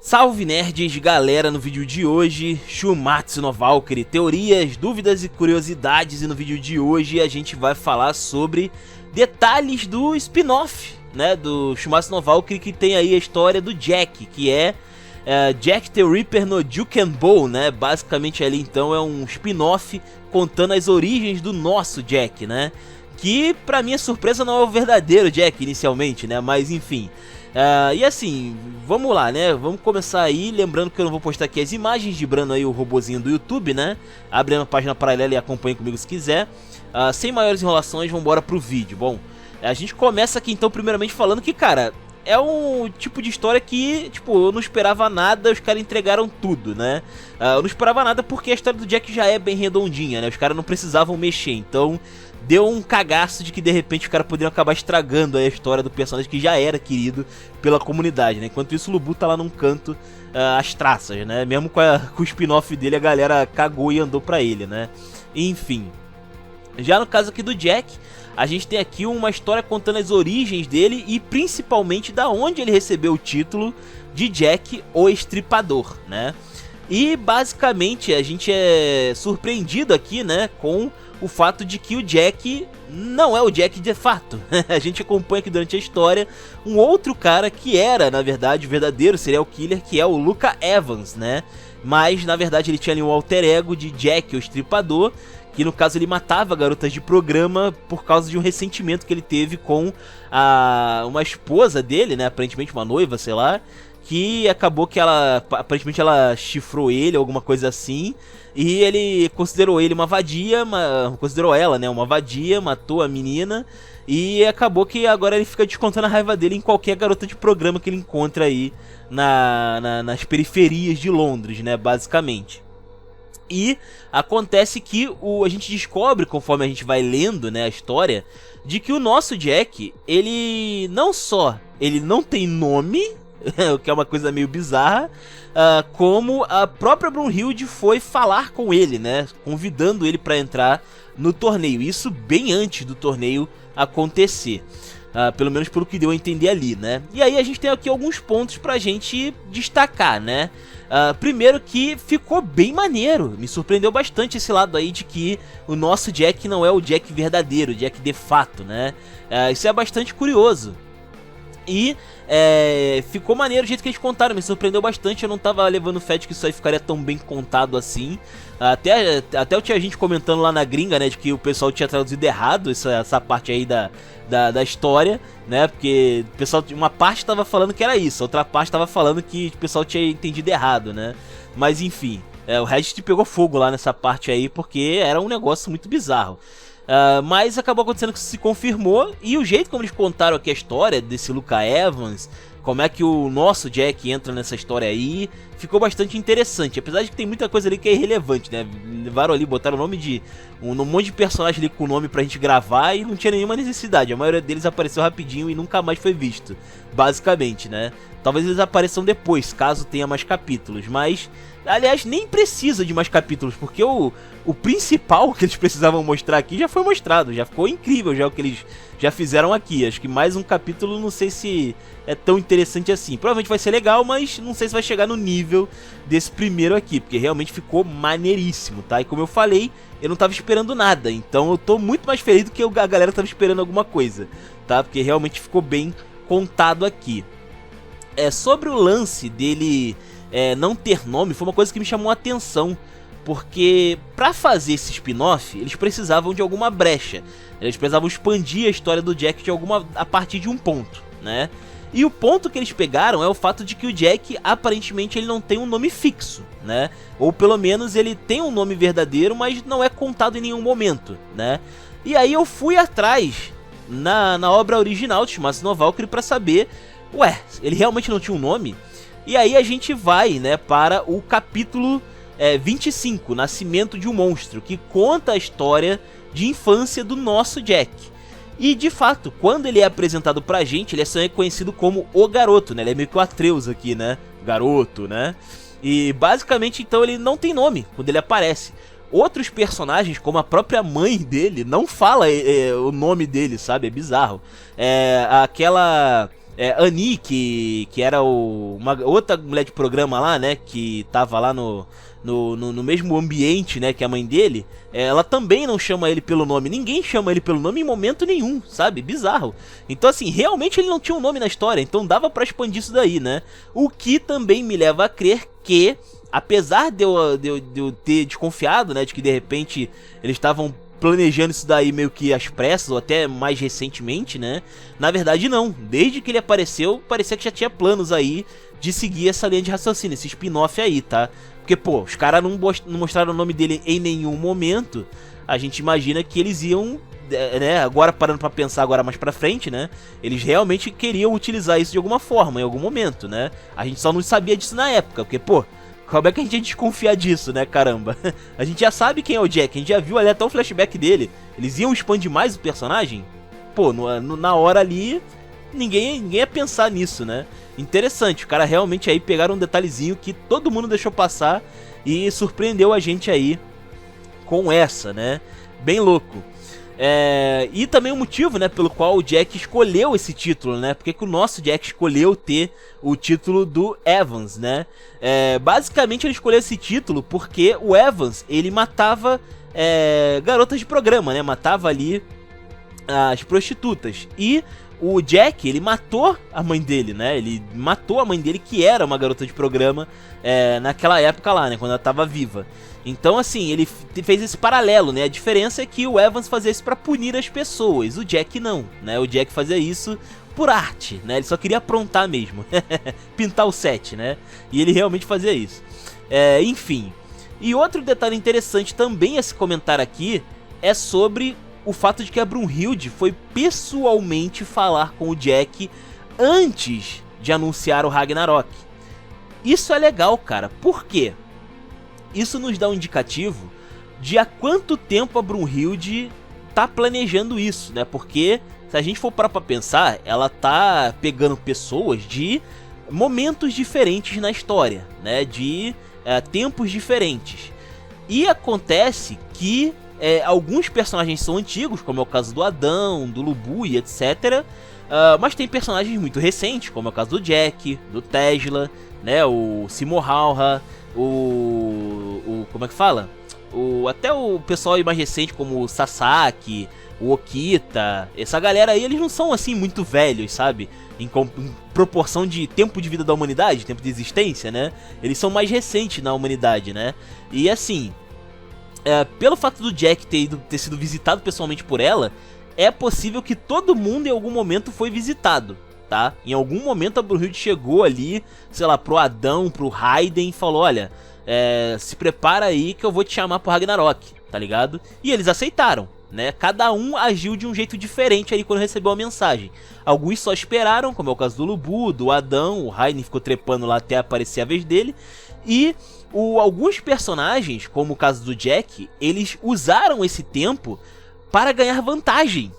Salve nerds, galera, no vídeo de hoje, Shumatsu no Valkyrie, teorias, dúvidas e curiosidades, e no vídeo de hoje a gente vai falar sobre detalhes do spin-off, né, do Shumatsu no Valkyrie, que tem aí a história do Jack, que é Jack the Ripper no Jukenbo, né, basicamente ali então é um spin-off contando as origens do nosso Jack, né, que pra minha surpresa não é o verdadeiro Jack inicialmente, né, mas enfim... e assim, vamos lá, né, vamos começar aí, lembrando que eu não vou postar aqui as imagens, vibrando aí o robozinho do YouTube, né, abre uma página paralela e acompanhe comigo se quiser. Sem maiores enrolações, vamos embora pro vídeo. Bom, a gente começa aqui então primeiramente falando que, cara, é um tipo de história que, tipo, eu não esperava nada, os caras entregaram tudo, né. Eu não esperava nada porque a história do Jack já é bem redondinha, né, os caras não precisavam mexer, então... deu um cagaço de que de repente os caras poderiam acabar estragando a história do personagem que já era querido pela comunidade, né? Enquanto isso o Lubu tá lá num canto às traças, né? Mesmo com o spin-off dele a galera cagou e andou pra ele, né? Enfim. Já no caso aqui do Jack, a gente tem aqui uma história contando as origens dele e principalmente da onde ele recebeu o título de Jack o Estripador, né? E basicamente a gente é surpreendido aqui, né, com o fato de que o Jack não é o Jack de fato. A gente acompanha aqui durante a história um outro cara que era, na verdade, o verdadeiro serial killer, que é o Luka Evans, né? Mas, na verdade, ele tinha ali um alter ego de Jack, o Estripador, que no caso ele matava garotas de programa por causa de um ressentimento que ele teve com uma esposa dele, né? Aparentemente uma noiva, sei lá. Que acabou que ela, aparentemente ela chifrou ele, alguma coisa assim. E ele considerou ele uma vadia, considerou ela, né, uma vadia, matou a menina. E acabou que agora ele fica descontando a raiva dele em qualquer garota de programa que ele encontra aí nas periferias de Londres, né, basicamente. E acontece que a gente descobre, conforme a gente vai lendo, né, a história, de que o nosso Jack, ele não só ele não tem nome... o que é uma coisa meio bizarra, como a própria Brunhilde foi falar com ele, né, convidando ele para entrar no torneio, isso bem antes do torneio acontecer, pelo menos pelo que deu a entender ali, né. E aí a gente tem aqui alguns pontos pra gente destacar, né. Primeiro que ficou bem maneiro, me surpreendeu bastante esse lado aí de que o nosso Jack não é o Jack verdadeiro, o Jack de fato, né, isso é bastante curioso. E ficou maneiro o jeito que eles contaram, me surpreendeu bastante, eu não tava levando fé de que isso aí ficaria tão bem contado assim. Até eu tinha gente comentando lá na gringa, né, de que o pessoal tinha traduzido errado essa parte aí da história, né, porque o pessoal, uma parte tava falando que era isso, a outra parte tava falando que o pessoal tinha entendido errado, né. Mas enfim, o Reddit pegou fogo lá nessa parte aí porque era um negócio muito bizarro. Mas acabou acontecendo que isso se confirmou. E o jeito como eles contaram aqui a história desse Luka Evans, como é que o nosso Jack entra nessa história aí, ficou bastante interessante. Apesar de que tem muita coisa ali que é irrelevante, né? Levaram ali, botaram o nome de um monte de personagem ali com o nome pra gente gravar e não tinha nenhuma necessidade. A maioria deles apareceu rapidinho e nunca mais foi visto, basicamente, né? Talvez eles apareçam depois, caso tenha mais capítulos, mas... aliás, nem precisa de mais capítulos, porque o principal que eles precisavam mostrar aqui já foi mostrado, já ficou incrível já o que eles já fizeram aqui. Acho que mais um capítulo não sei se é tão interessante assim. Provavelmente vai ser legal, mas não sei se vai chegar no nível desse primeiro aqui, porque realmente ficou maneiríssimo, tá? E como eu falei, eu não tava esperando nada, então eu tô muito mais feliz do que a galera tava esperando alguma coisa, tá? Porque realmente ficou bem contado aqui. Sobre o lance dele... não ter nome foi uma coisa que me chamou a atenção, porque pra fazer esse spin-off eles precisavam de alguma brecha, eles precisavam expandir a história do Jack a partir de um ponto, né? E o ponto que eles pegaram é o fato de que o Jack aparentemente ele não tem um nome fixo, né? Ou pelo menos ele tem um nome verdadeiro, mas não é contado em nenhum momento, né? E aí eu fui atrás na obra original de Shumatsu no Valkyrie pra saber, ele realmente não tinha um nome? E aí a gente vai, né, para o capítulo 25, Nascimento de um Monstro, que conta a história de infância do nosso Jack. E de fato, quando ele é apresentado pra gente, ele é só reconhecido como o garoto, né? Ele é meio que o Atreus aqui, né? Garoto, né? E basicamente então ele não tem nome quando ele aparece. Outros personagens, como a própria mãe dele, não fala o nome dele, sabe? É bizarro. Annie, que era uma outra mulher de programa lá, né, que tava lá no mesmo ambiente, né, que a mãe dele, ela também não chama ele pelo nome. Ninguém chama ele pelo nome em momento nenhum, sabe? Bizarro. Então, assim, realmente ele não tinha um nome na história, então dava pra expandir isso daí, né? O que também me leva a crer que, apesar de eu ter desconfiado, né, de que de repente eles estavam planejando isso daí meio que às pressas, ou até mais recentemente, né? Na verdade não, desde que ele apareceu, parecia que já tinha planos aí de seguir essa linha de raciocínio, esse spin-off aí, tá? Porque, pô, os caras não mostraram o nome dele em nenhum momento. A gente imagina que eles iam, né, agora parando pra pensar agora mais pra frente, né? Eles realmente queriam utilizar isso de alguma forma, em algum momento, né? A gente só não sabia disso na época, porque, pô, como é que a gente ia desconfiar disso, né, caramba? A gente já sabe quem é o Jack, a gente já viu ali até o flashback dele. Eles iam expandir mais o personagem? Pô, na hora ali, ninguém ia pensar nisso, né? Interessante, o cara realmente aí pegaram um detalhezinho que todo mundo deixou passar e surpreendeu a gente aí com essa, né? Bem louco. E também o motivo, né, pelo qual o Jack escolheu esse título, né? Porque que o nosso Jack escolheu ter o título do Evans, né? Basicamente ele escolheu esse título porque o Evans, ele matava garotas de programa, né? Matava ali as prostitutas. E o Jack, ele matou a mãe dele, né? Ele matou a mãe dele, que era uma garota de programa naquela época lá, né? Quando ela tava viva. Então, assim, ele fez esse paralelo, né? A diferença é que o Evans fazia isso pra punir as pessoas, o Jack não, né? O Jack fazia isso por arte, né? Ele só queria aprontar mesmo, pintar o set, né? E ele realmente fazia isso. Enfim. E outro detalhe interessante também a se comentar aqui é sobre o fato de que a Brunhilde foi pessoalmente falar com o Jack antes de anunciar o Ragnarok. Isso é legal, cara. Por quê? Isso nos dá um indicativo de há quanto tempo a Brunhilde tá planejando isso, né? Porque se a gente for parar pra pensar, ela tá pegando pessoas de momentos diferentes na história, né? De tempos diferentes. E acontece que alguns personagens são antigos, como é o caso do Adão, do Lubu e etc. Mas tem personagens muito recentes, como é o caso do Jack, do Tesla, né? O Simo Halha, como é que fala? Até o pessoal mais recente, como o Sasaki, o Okita. Essa galera aí, eles não são assim muito velhos, sabe? Em proporção de tempo de vida da humanidade, tempo de existência, né? Eles são mais recentes na humanidade, né? E assim, pelo fato do Jack ter sido visitado pessoalmente por ela, é possível que todo mundo em algum momento foi visitado, tá? Em algum momento a Brunhilde chegou ali, sei lá, pro Adão, pro Raiden e falou, olha, se prepara aí que eu vou te chamar pro Ragnarok, tá ligado? E eles aceitaram, né? Cada um agiu de um jeito diferente aí quando recebeu a mensagem. Alguns só esperaram, como é o caso do Lubu, do Adão, o Raiden ficou trepando lá até aparecer a vez dele. E alguns personagens, como o caso do Jack, eles usaram esse tempo para ganhar vantagem.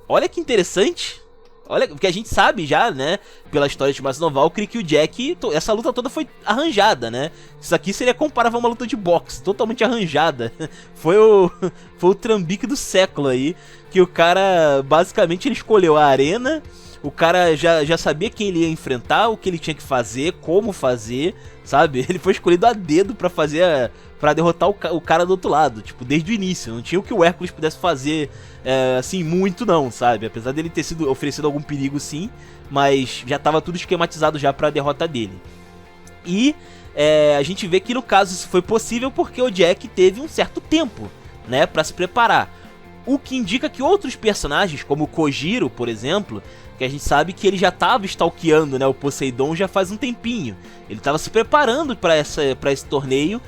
Olha que interessante. Olha, porque a gente sabe já, né, pela história de Shumatsu no Valkyrie, que o Jack, essa luta toda foi arranjada, né? Isso aqui seria comparável a uma luta de boxe, totalmente arranjada. Foi o trambique do século aí, que o cara, basicamente, ele escolheu a arena, o cara já sabia quem ele ia enfrentar, o que ele tinha que fazer, como fazer, sabe? Ele foi escolhido a dedo pra fazer, pra derrotar o cara do outro lado, tipo, desde o início. Não tinha o que o Hércules pudesse fazer, assim, muito não, sabe? Apesar dele ter sido oferecido algum perigo, sim, mas já tava tudo esquematizado já pra derrota dele. E a gente vê que no caso isso foi possível porque o Jack teve um certo tempo, né, pra se preparar. O que indica que outros personagens, como o Kojiro, por exemplo, que a gente sabe que ele já estava stalkeando, né, o Poseidon já faz um tempinho. Ele estava se preparando para esse torneio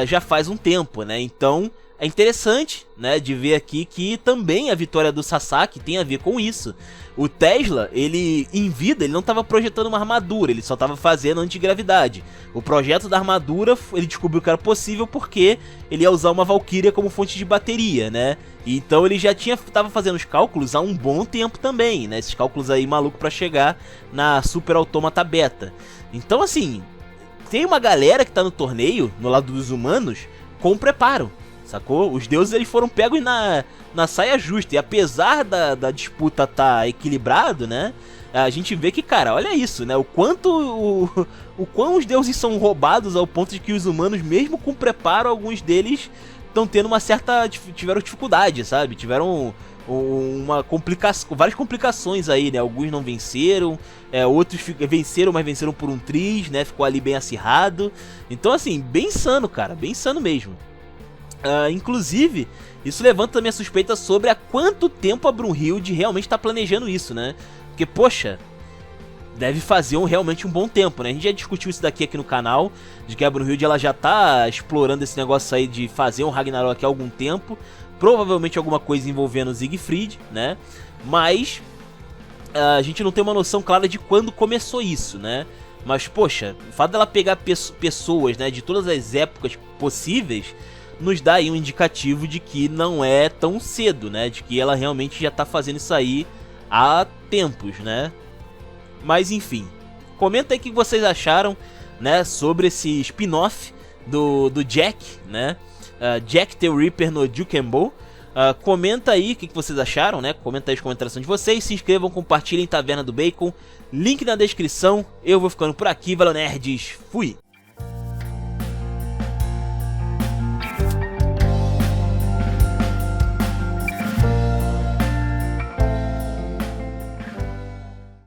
já faz um tempo, né? Então é interessante, né, de ver aqui que também a vitória do Sasaki tem a ver com isso. O Tesla, ele em vida, ele não estava projetando uma armadura, ele só estava fazendo antigravidade. O projeto da armadura, ele descobriu que era possível porque ele ia usar uma Valkyria como fonte de bateria, né? Então ele já estava fazendo os cálculos há um bom tempo também, né? Esses cálculos aí maluco para chegar na Super Automata Beta. Então assim, tem uma galera que tá no torneio, no lado dos humanos, com preparo, sacou? Os deuses eles foram pegos na saia justa, e apesar da disputa tá equilibrado, né, a gente vê que, cara, olha isso, né, o quão os deuses são roubados ao ponto de que os humanos, mesmo com preparo, alguns deles estão tendo tiveram dificuldade, sabe, tiveram várias complicações aí, né, alguns não venceram, outros venceram, mas venceram por um triz, né, ficou ali bem acirrado, então assim, bem insano, cara, bem insano mesmo. Inclusive, isso levanta também a suspeita sobre há quanto tempo a Brunhilde realmente está planejando isso, né? Porque, poxa, deve fazer realmente um bom tempo, né? A gente já discutiu isso aqui no canal, de que a Brunhilde ela já tá explorando esse negócio aí de fazer um Ragnarok há algum tempo, provavelmente alguma coisa envolvendo Siegfried, né? Mas a gente não tem uma noção clara de quando começou isso, né? Mas, poxa, o fato dela pegar pessoas, né, de todas as épocas possíveis, nos dá aí um indicativo de que não é tão cedo, né? De que ela realmente já tá fazendo isso aí há tempos, né? Mas enfim, comenta aí o que vocês acharam, né, sobre esse spin-off do Jack, né? Jack the Ripper no Dukenbo. Comenta aí o que vocês acharam, né? Comenta aí os comentários de vocês, se inscrevam, compartilhem Taverna do Bacon, link na descrição. Eu vou ficando por aqui, valeu nerds, fui!